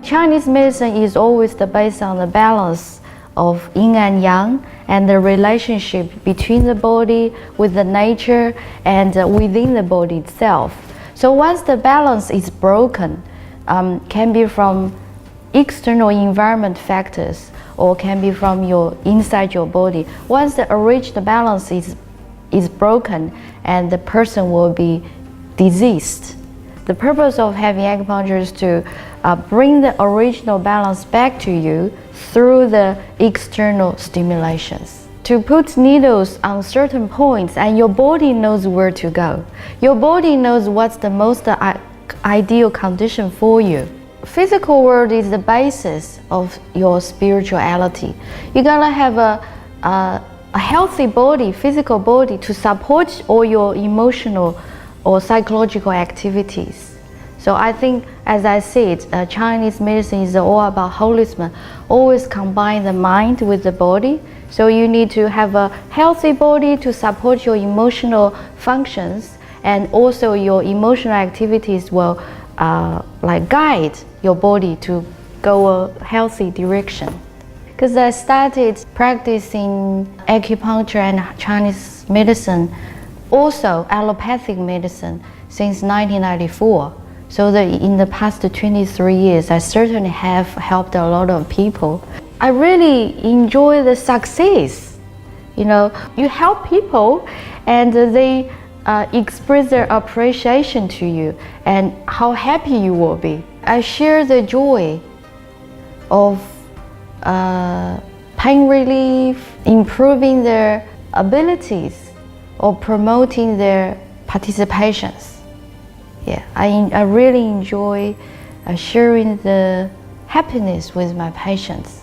Chinese medicine is always based on the balance of yin and yang and the relationship between the body with the nature and within the body itself. So once the balance is broken, can be from external environment factors or can be from inside your body. Once the original balance is broken and the person will be diseased. The purpose of having acupuncture is to bring the original balance back to you through the external stimulations. To put needles on certain points and your body knows where to go. Your body knows what's the most ideal condition for you. Physical world is the basis of your spirituality. You gotta have a healthy body, physical body, to support all your emotional or psychological activities. So I think, as I said, Chinese medicine is all about holism, always combine the mind with the body. So you need to have a healthy body to support your emotional functions, and also your emotional activities will guide your body to go a healthy direction. Because I started practicing acupuncture and Chinese medicine, also allopathic medicine, since 1994. So in the past 23 years, I certainly have helped a lot of people. I really enjoy the success. You know, you help people and they express their appreciation to you and how happy you will be. I share the joy of pain relief, improving their abilities, or promoting their participations. Yeah, I really enjoy sharing the happiness with my patients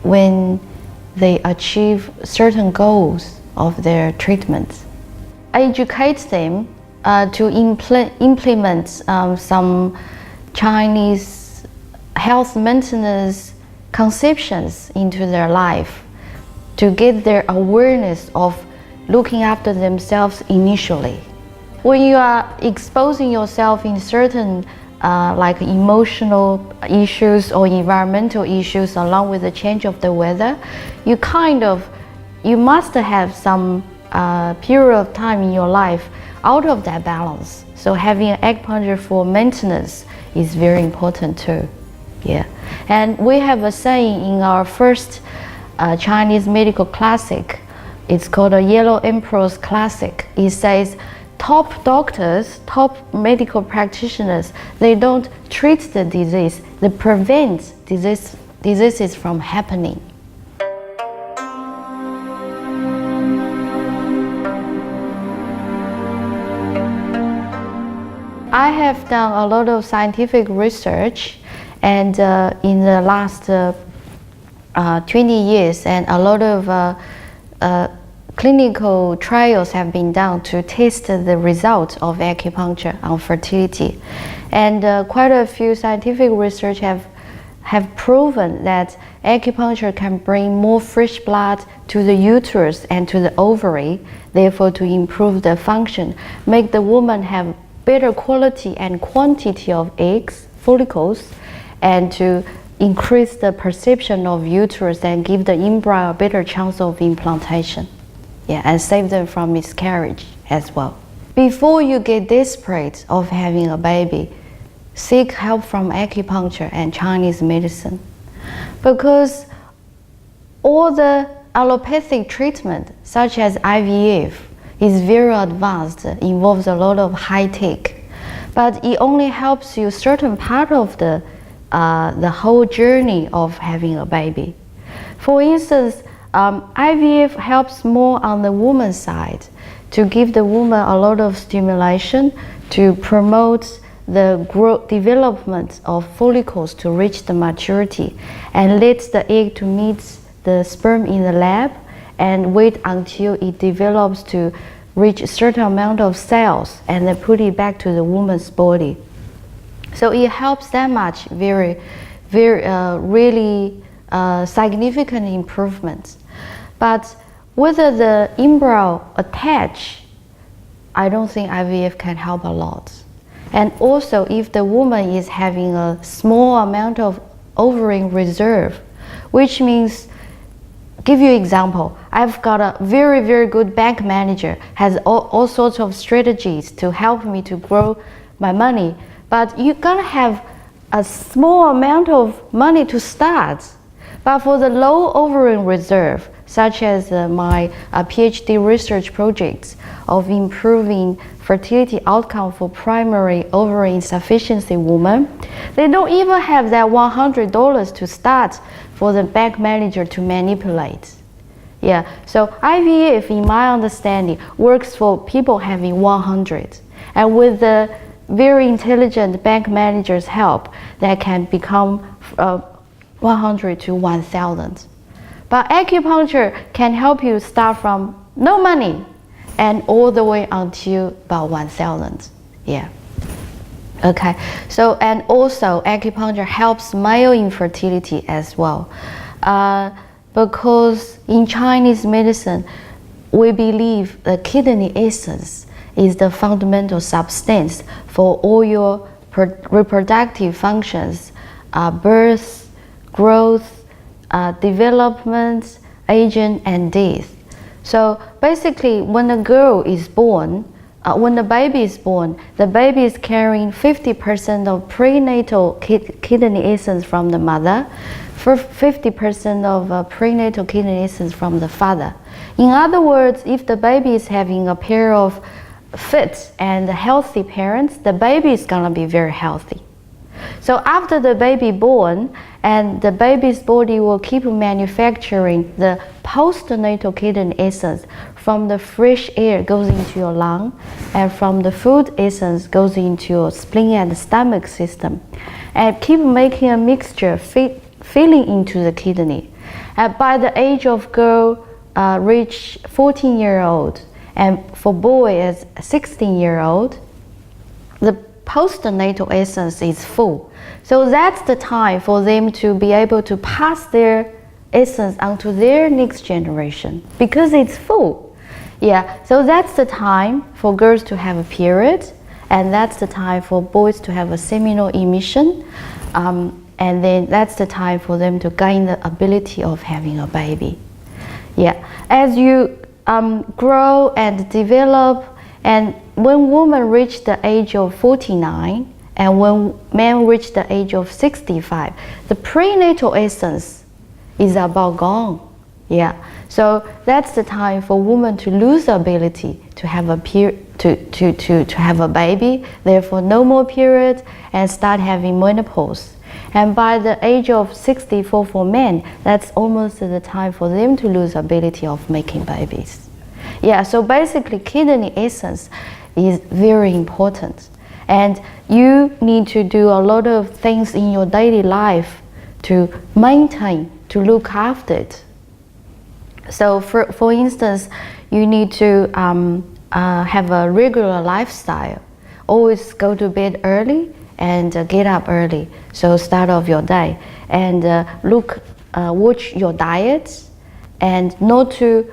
when they achieve certain goals of their treatments. I educate them to implement some Chinese health maintenance conceptions into their life to get their awareness of looking after themselves initially. When you are exposing yourself in certain like emotional issues or environmental issues along with the change of the weather, you must have some period of time in your life out of that balance. So having an acupuncture for maintenance is very important too. Yeah, and we have a saying in our first Chinese medical classic. It's called a Yellow Emperor's Classic. It says, top doctors, top medical practitioners, they don't treat the disease, they prevent diseases from happening. I have done a lot of scientific research, and in the last 20 years, and a lot of clinical trials have been done to test the results of acupuncture on fertility. And quite a few scientific research have proven that acupuncture can bring more fresh blood to the uterus and to the ovary, therefore to improve the function, make the woman have better quality and quantity of eggs, follicles, and to increase the perception of uterus and give the embryo a better chance of implantation. Yeah, and save them from miscarriage as well. Before you get desperate of having a baby, seek help from acupuncture and Chinese medicine. Because all the allopathic treatment, such as IVF, is very advanced, involves a lot of high tech. But it only helps you certain part of the whole journey of having a baby. For instance, IVF helps more on the woman's side to give the woman a lot of stimulation to promote the development of follicles to reach the maturity, and let the egg to meet the sperm in the lab and wait until it develops to reach a certain amount of cells and then put it back to the woman's body. So it helps that much, really significant improvements. But whether the embryo attach, I don't think IVF can help a lot. And also, if the woman is having a small amount of ovary reserve, which means, give you an example, I've got a very, very good bank manager, has all sorts of strategies to help me to grow my money, but you're gonna have a small amount of money to start. But for the low ovary reserve, such as my PhD research projects of improving fertility outcome for primary ovary insufficiency women, they don't even have that $100 to start for the bank manager to manipulate. Yeah, so IVF, in my understanding, works for people having 100. And with the very intelligent bank manager's help, that can become 100 to 1,000. But acupuncture can help you start from no money and all the way until about 1,000. Yeah. Okay. So, and also acupuncture helps male infertility as well. Because in Chinese medicine, we believe the kidney essence is the fundamental substance for all your reproductive functions, birth, growth, development, aging, and death. So basically, when a girl is born, when the baby is born, the baby is carrying 50% of prenatal kidney essence from the mother, 50% of prenatal kidney essence from the father. In other words, if the baby is having a pair of fit and healthy parents, the baby is gonna be very healthy. So after the baby born, and the baby's body will keep manufacturing the postnatal kidney essence from the fresh air goes into your lung, and from the food essence goes into your spleen and stomach system, and keep making a mixture filling into the kidney. And by the age of girl reach 14-year-old, and for boy as 16-year-old, the postnatal essence is full. So that's the time for them to be able to pass their essence onto their next generation because it's full. Yeah, so that's the time for girls to have a period, and that's the time for boys to have a seminal emission, and then that's the time for them to gain the ability of having a baby. Yeah, as you grow and develop, and when women reach the age of 49 and when men reach the age of 65, the prenatal essence is about gone. Yeah, so that's the time for women to lose the ability to have a to have a baby, therefore no more period, and start having menopause. And by the age of 64 for men, that's almost the time for them to lose ability of making babies. Yeah, so basically kidney essence is very important, and you need to do a lot of things in your daily life to maintain, to look after it. So for instance, you need to have a regular lifestyle. Always go to bed early and get up early, so start off your day, and watch your diet, and not to.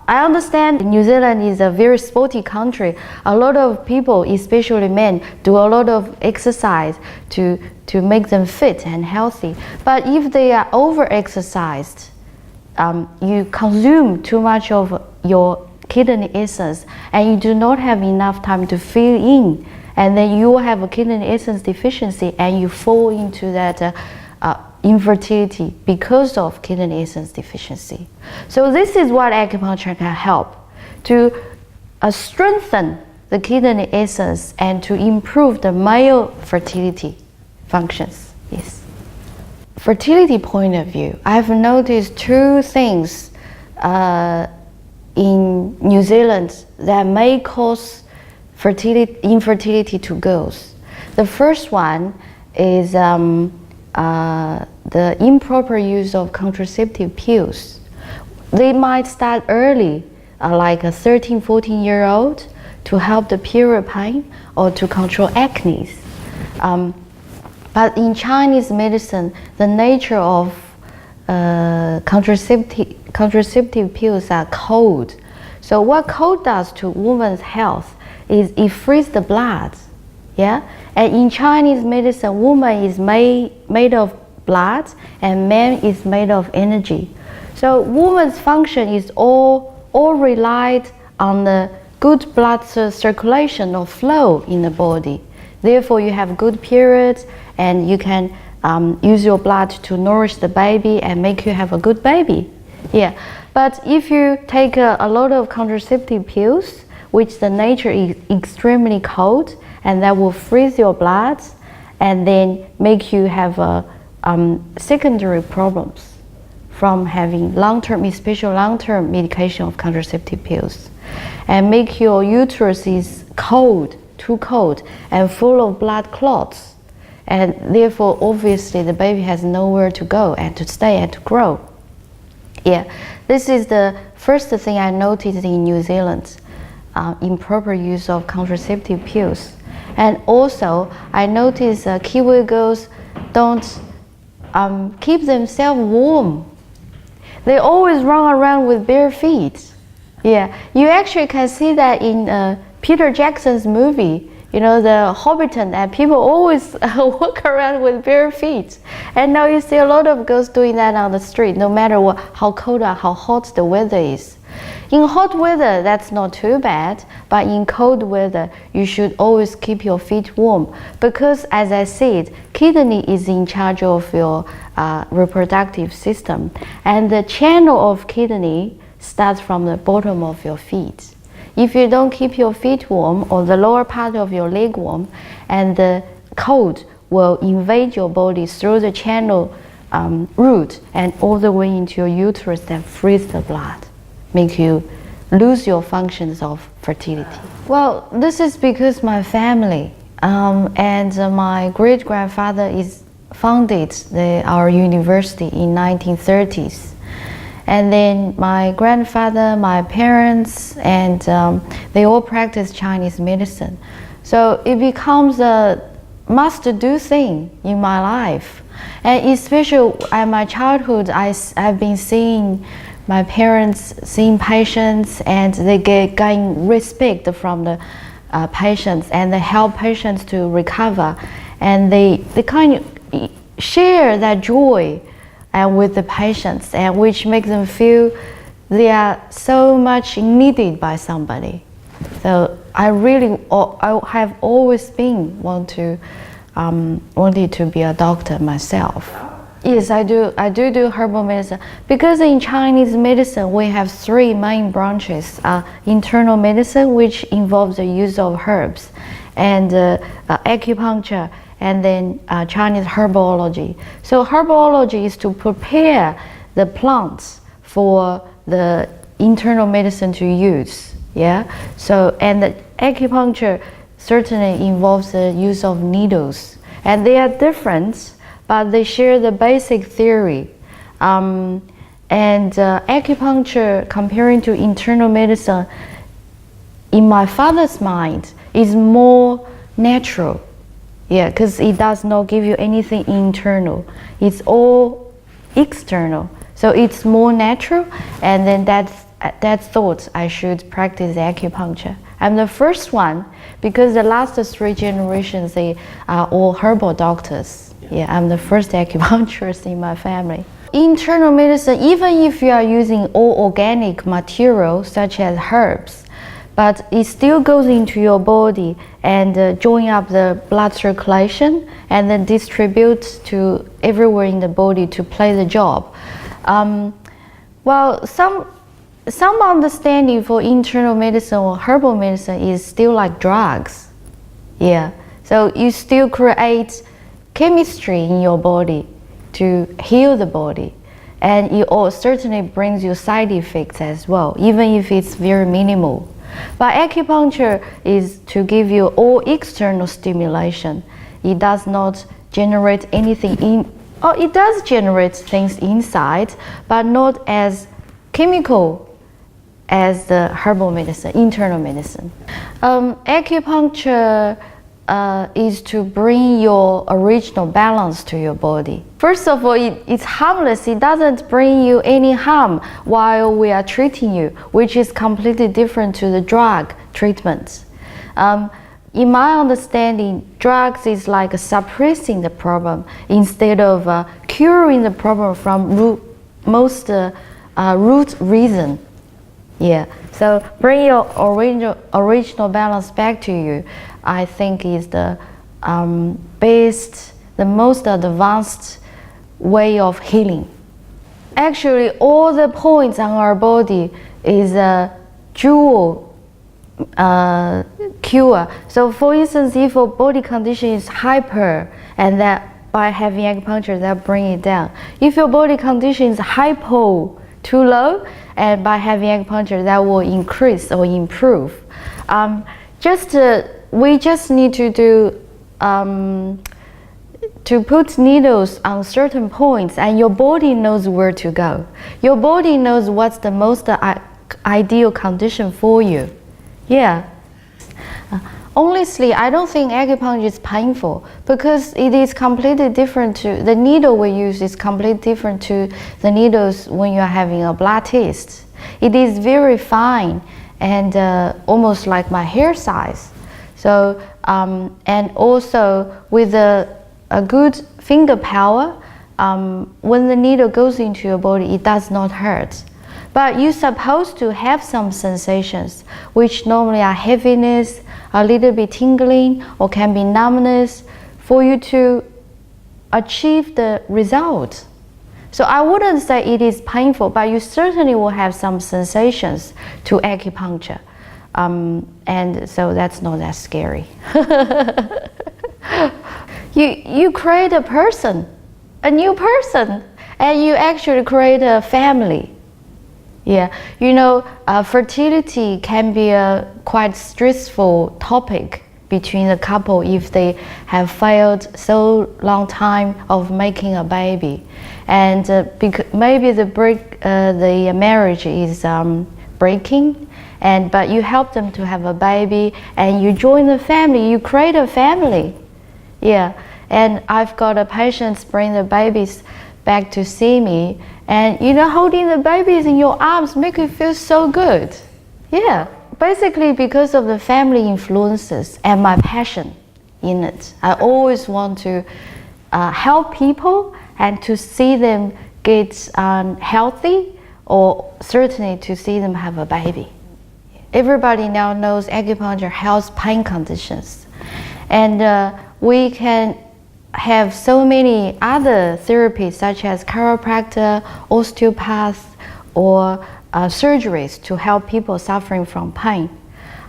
I understand New Zealand is a very sporty country. A lot of people, especially men, do a lot of exercise to make them fit and healthy. But if they are over-exercised, you consume too much of your kidney essence, and you do not have enough time to fill in, and then you will have a kidney essence deficiency, and you fall into that infertility because of kidney essence deficiency. So this is what acupuncture can help to strengthen the kidney essence and to improve the male fertility functions. Yes. Fertility point of view, I've noticed two things in New Zealand that may cause infertility to girls. The first one is the improper use of contraceptive pills. They might start early, like a 13, 14-year-old, to help the period pain or to control acne. But in Chinese medicine, the nature of contraceptive pills are cold. So what cold does to women's health is it frees the blood. Yeah, and in Chinese medicine, woman is made of blood and man is made of energy. So woman's function is all relied on the good blood circulation or flow in the body. Therefore, you have good periods and you can use your blood to nourish the baby and make you have a good baby. Yeah, but if you take a lot of contraceptive pills, which the nature is extremely cold, and that will freeze your blood and then make you have secondary problems from having long-term, especially long-term medication of contraceptive pills, and make your uterus is cold, too cold, and full of blood clots. And therefore, obviously, the baby has nowhere to go and to stay and to grow. Yeah, this is the first thing I noticed in New Zealand, improper use of contraceptive pills. And also, I noticed Kiwi girls don't keep themselves warm. They always run around with bare feet. Yeah, you actually can see that in Peter Jackson's movie, you know, the Hobbiton, and people always walk around with bare feet. And now you see a lot of girls doing that on the street, no matter how cold or how hot the weather is. In hot weather, that's not too bad, but in cold weather, you should always keep your feet warm because, as I said, kidney is in charge of your reproductive system, and the channel of kidney starts from the bottom of your feet. If you don't keep your feet warm or the lower part of your leg warm, and the cold will invade your body through the channel route and all the way into your uterus and freeze the blood, make you lose your functions of fertility. Well, this is because my family and my great-grandfather is founded our university in 1930s. And then my grandfather, my parents, and they all practice Chinese medicine. So it becomes a must-do thing in my life. And especially at my childhood, I've been seeing my parents seeing patients, and they gain respect from the patients, and they help patients to recover, and they kind of share that joy with the patients, and which makes them feel they are so much needed by somebody. So I have always been wanted to be a doctor myself. Yes, I do herbal medicine because in Chinese medicine we have three main branches: internal medicine, which involves the use of herbs, and acupuncture, and then Chinese herbology. So herbology is to prepare the plants for the internal medicine to use. Yeah. So, and the acupuncture certainly involves the use of needles, and they are different, but they share the basic theory. And acupuncture, comparing to internal medicine, in my father's mind, is more natural. Yeah, because it does not give you anything internal. It's all external. So it's more natural, and then that thought I should practice acupuncture. I'm the first one because the last 3 generations, they are all herbal doctors. Yeah, I'm the first acupuncturist in my family. Internal medicine, even if you are using all organic material such as herbs, but it still goes into your body and join up the blood circulation and then distributes to everywhere in the body to play the job. Well, some understanding for internal medicine or herbal medicine is still like drugs. Yeah, so you still create chemistry in your body to heal the body, and it all certainly brings you side effects as well, even if it's very minimal. But acupuncture is to give you all external stimulation. It does not generate anything it does generate things inside, but not as chemical as the herbal medicine, internal medicine. Acupuncture is to bring your original balance to your body. First of all, it's harmless. It doesn't bring you any harm while we are treating you, which is completely different to the drug treatments. in my understanding, drugs is like suppressing the problem instead of curing the problem from root reason. Yeah. So bring your original balance back to you, I think is the best, the most advanced way of healing. Actually, all the points on our body is a dual cure. So for instance, if a body condition is hyper, and that by having acupuncture that bring it down. If your body condition is hypo, too low, and by having acupuncture that will increase or improve. We just need to do to put needles on certain points, and your body knows where to go. Your body knows what's the most ideal condition for you. Yeah. Honestly, I don't think acupuncture is painful because it is completely different to the needle we use is completely different to the needles when you are having a blood test. It is very fine and almost like my hair size. So and also with a good finger power, when the needle goes into your body, it does not hurt. But you're supposed to have some sensations, which normally are heaviness, a little bit tingling, or can be numbness, for you to achieve the result. So I wouldn't say it is painful, but you certainly will have some sensations to acupuncture. And so that's not that scary. You create a person, a new person, and you actually create a family. Yeah, you know, fertility can be a quite stressful topic between the couple if they have failed so long time of making a baby, and maybe the marriage is breaking, but you help them to have a baby, and you join the family, you create a family. Yeah, and I've got a patients bring the babies back to see me, and you know, holding the babies in your arms make you feel so good. Yeah, basically because of the family influences and my passion in it. I always want to help people and to see them get healthy, or certainly to see them have a baby. Everybody now knows acupuncture helps pain conditions, and we can have so many other therapies such as chiropractor, osteopath, or surgeries to help people suffering from pain.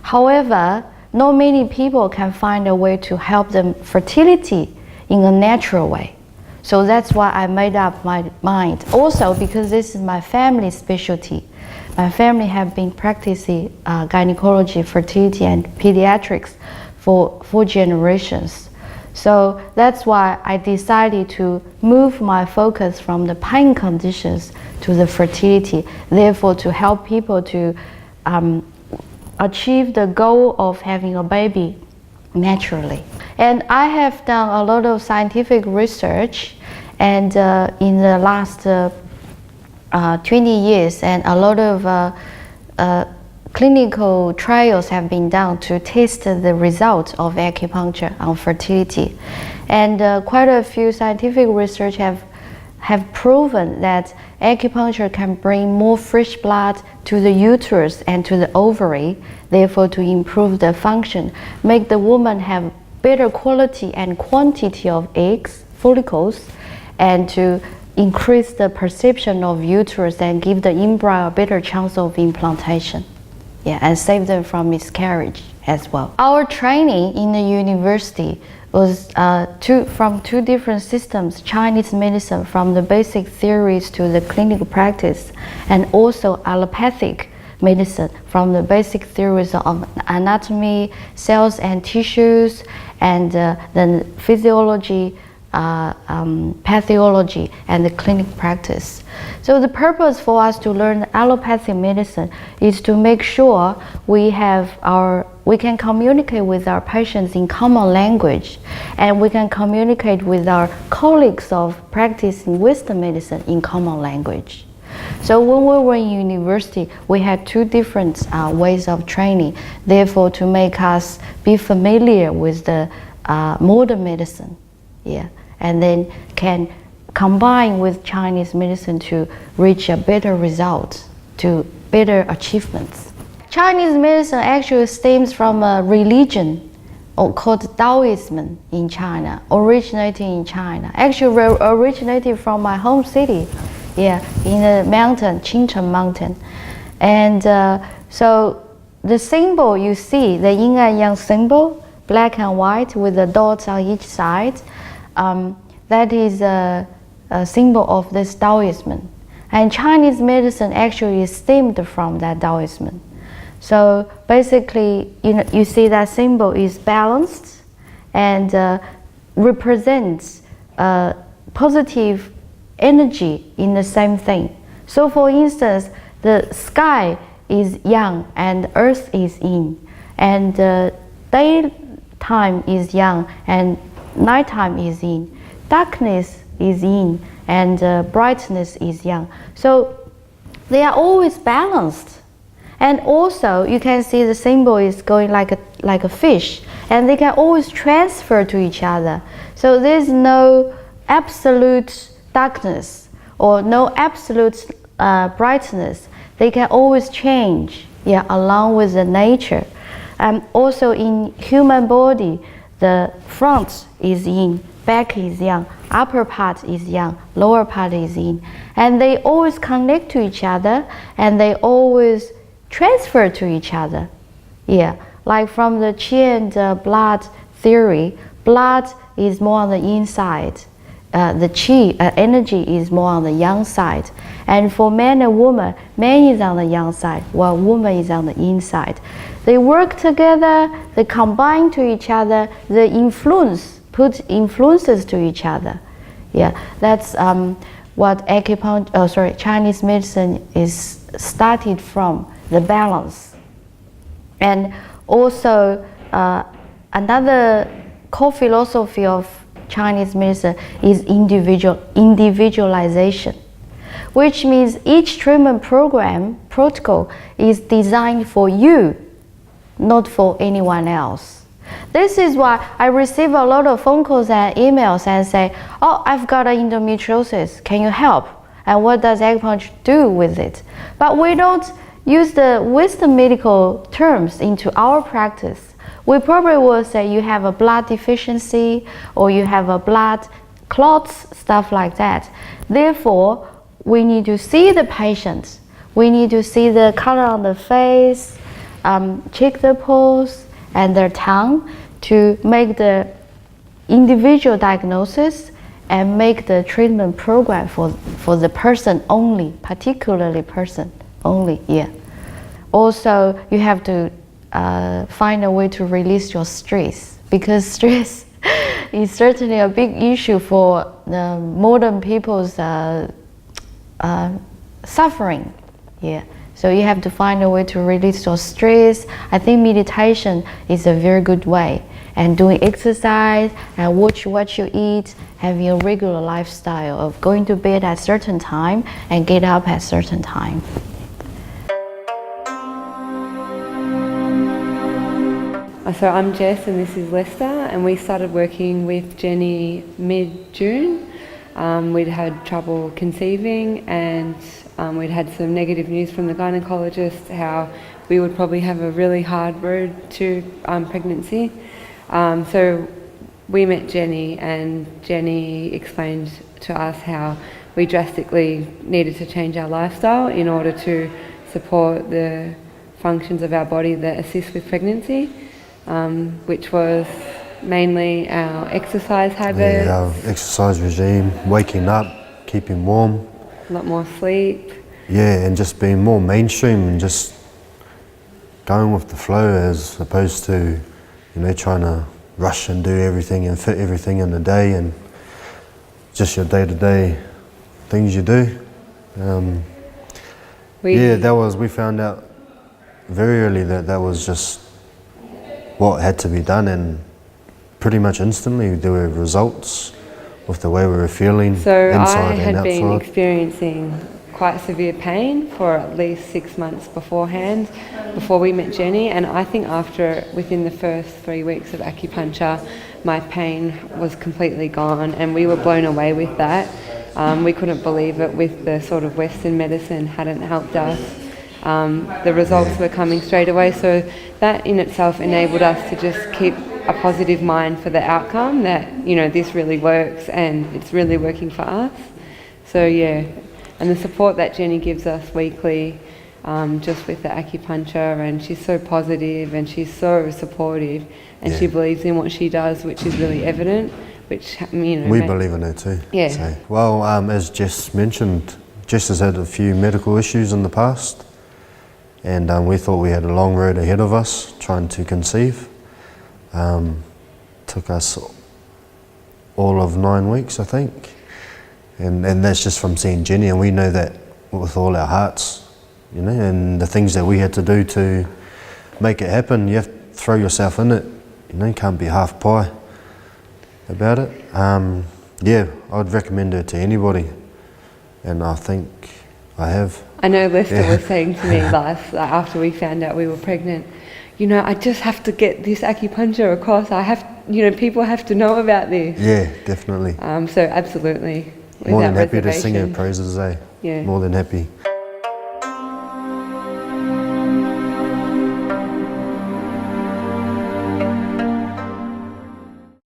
However, not many people can find a way to help them fertility in a natural way. So that's why I made up my mind. Also because this is my family specialty. My family have been practicing gynecology, fertility, and pediatrics for 4 generations. So that's why I decided to move my focus from the pain conditions to the fertility, therefore to help people to achieve the goal of having a baby naturally. And I have done a lot of scientific research, and in the last 20 years, and a lot of clinical trials have been done to test the results of acupuncture on fertility. And quite a few scientific research have proven that acupuncture can bring more fresh blood to the uterus and to the ovary, therefore to improve the function, make the woman have better quality and quantity of eggs, follicles, and to increase the perception of uterus and give the embryo a better chance of implantation. Yeah, and save them from miscarriage as well. Our training in the university was from 2 different systems: Chinese medicine from the basic theories to the clinical practice, and also allopathic medicine from the basic theories of anatomy, cells and tissues, and then physiology, pathology, and the clinical practice. So the purpose for us to learn allopathic medicine is to make sure we can communicate with our patients in common language, and we can communicate with our colleagues of practicing Western medicine in common language. So when we were in university, we had two different ways of training. Therefore, to make us be familiar with the modern medicine, yeah, and then can combine with Chinese medicine to reach a better result, to better achievements. Chinese medicine actually stems from a religion called Taoism in China, originating in China. Actually originated from my home city, yeah, in the mountain, Qingcheng Mountain. And so the symbol you see, the yin and yang symbol, black and white with the dots on each side, that is a symbol of this Taoism. And Chinese medicine actually stemmed from that Taoism. So basically, you see that symbol is balanced and represents positive energy in the same thing. So for instance, the sky is yang and earth is yin, and daytime is yang and nighttime is yin. Darkness is yin and brightness is yang. So they are always balanced. And also, you can see the symbol is going like a fish, and they can always transfer to each other. So there's no absolute darkness or no absolute brightness. They can always change, yeah, along with the nature. Also, in human body, the front is yin, back is yang, upper part is yang, lower part is yin, and they always connect to each other, and they always transfer to each other. Yeah, like from the qi and blood theory, blood is more on the inside. The qi energy is more on the yang side. And for man and woman, man is on the yang side, while woman is on the inside. They work together, they combine to each other, they put influences to each other. Yeah, that's what Chinese medicine is started from. The balance. And also another core philosophy of Chinese medicine is individualization, which means each treatment protocol is designed for you, not for anyone else. This is why I receive a lot of phone calls and emails and say, oh, I've got endometriosis, can you help? And what does acupuncture do with it? But we don't use the Western medical terms into our practice. We probably will say you have a blood deficiency or you have a blood clots, stuff like that. Therefore, we need to see the patient. We need to see the color on the face, check the pulse and their tongue to make the individual diagnosis and make the treatment program for the person only, particularly person only, yeah. Also, you have to find a way to release your stress, because stress is certainly a big issue for the modern people's suffering, yeah. So you have to find a way to release your stress. I think meditation is a very good way, and doing exercise and watch what you eat, having a regular lifestyle of going to bed at a certain time and get up at a certain time. So I'm Jess and this is Lester, and we started working with Jenny mid-June. We'd had trouble conceiving, and we'd had some negative news from the gynecologist how we would probably have a really hard road to pregnancy. So we met Jenny, and Jenny explained to us how we drastically needed to change our lifestyle in order to support the functions of our body that assist with pregnancy. Which was mainly our exercise habits. Yeah, our exercise regime, waking up, keeping warm. A lot more sleep. Yeah, and just being more mainstream and just going with the flow as opposed to, trying to rush and do everything and fit everything in the day and just your day-to-day things you do. We found out very early that was just what had to be done, and pretty much instantly there were results with the way we were feeling inside and outside. So I had been experiencing quite severe pain for at least 6 months beforehand, before we met Jenny, and I think within the first 3 weeks of acupuncture, my pain was completely gone, and we were blown away with that. We couldn't believe it with the sort of Western medicine hadn't helped us. The results were coming straight away, so that in itself enabled us to just keep a positive mind for the outcome, that, you know, this really works and it's really working for us. So yeah, and the support that Jenny gives us weekly, just with the acupuncture, and she's so positive and she's so supportive, and she believes in what she does, which is really evident, which, you know... We believe in her too. Yeah. So, well, as Jess mentioned, Jess has had a few medical issues in the past, and we thought we had a long road ahead of us trying to conceive. Took us all of 9 weeks, I think, and that's just from seeing Jenny, and we know that with all our hearts, you know, and the things that we had to do to make it happen. You have to throw yourself in it, you know, you can't be half pie about it. Yeah, I'd recommend her to anybody, and I think I have. I know Lester was saying to me after we found out we were pregnant, you know, I just have to get this acupuncture across. You know, people have to know about this. Yeah, definitely. So absolutely. More than without happy to sing her reservation. praises, eh? Yeah. More than happy.